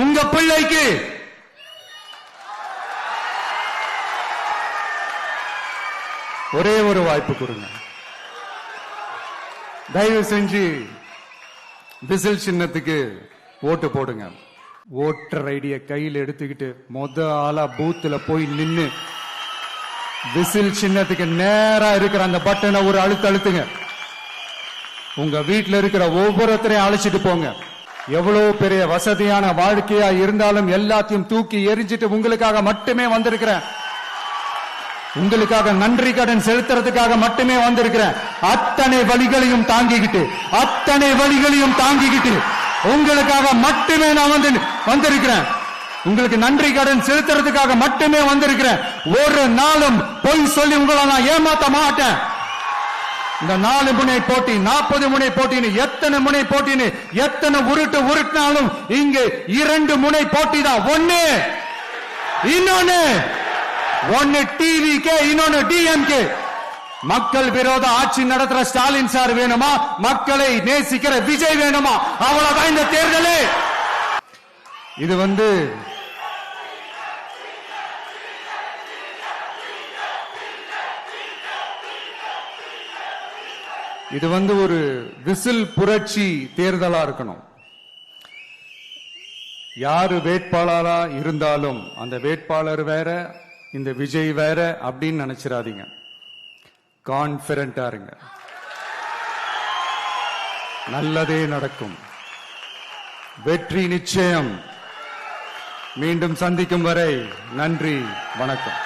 உங்க பிள்ளைக்கு ஒரே ஒரு வாய்ப்பு கொடுங்க. தயவு செஞ்சு விசில் சின்னத்துக்கு ஓட்டு போடுங்க. ஓட்டர் ஐடிய கையில் எடுத்துக்கிட்டு ஆளா பூத்துல போய் நின்னு விசில் சின்னத்துக்கு நேரா இருக்கிற அந்த பட்டனை ஒரு அழுத்துங்க. உங்க வீட்டுல இருக்கிற ஒவ்வொருத்தரையும் அழைச்சிட்டு போங்க. எவ்வளவு பெரிய வசதியான வாழ்க்கையா இருந்தாலும் எல்லாத்தையும் தூக்கி எரிஞ்சிட்டு உங்களுக்காக மட்டுமே வந்திருக்கிறேன். உங்களுக்காக நன்றி கடன் செலுத்துறதுக்காக மட்டுமே வந்திருக்கிறேன். அத்தனை வழிகளையும் தாங்கிக்கிட்டு உங்களுக்காக மட்டுமே நான் வந்திருக்கிறேன். உங்களுக்கு நன்றி கடன் செலுத்துறதுக்காக மட்டுமே வந்திருக்கிறேன். ஒரு நாளும் பொய் சொல்லி உங்களை நான் ஏமாத்த மாட்டேன். இந்த 4 முனை போட்டி 40 முனை போட்டின்னு எத்தனை முனை போட்டின்னு எத்தனை உருட்டினாலும் இங்கு 2 முனை போட்டி தான். ஒன்னு டிவிகே, இன்னொன்னு டிஎம்கே. மக்கள் விரோத ஆட்சி நடத்துற ஸ்டாலின் சார் வேணுமா, மக்களை நேசிக்கிற விஜய் வேணுமா? அவ்வளவுதான் இந்த தேர்தலே. இது ஒரு விசில் புரட்சி தேர்தலா இருக்கணும். யாரு வேட்பாளரா இருந்தாலும் அந்த வேட்பாளர் வேற, இந்த விஜய் வேற அப்படின்னு நினைச்சிடாதீங்க. கான்பிடண்டா இருங்க. நல்லதே நடக்கும். வெற்றி நிச்சயம். மீண்டும் சந்திக்கும் வரை நன்றி, வணக்கம்.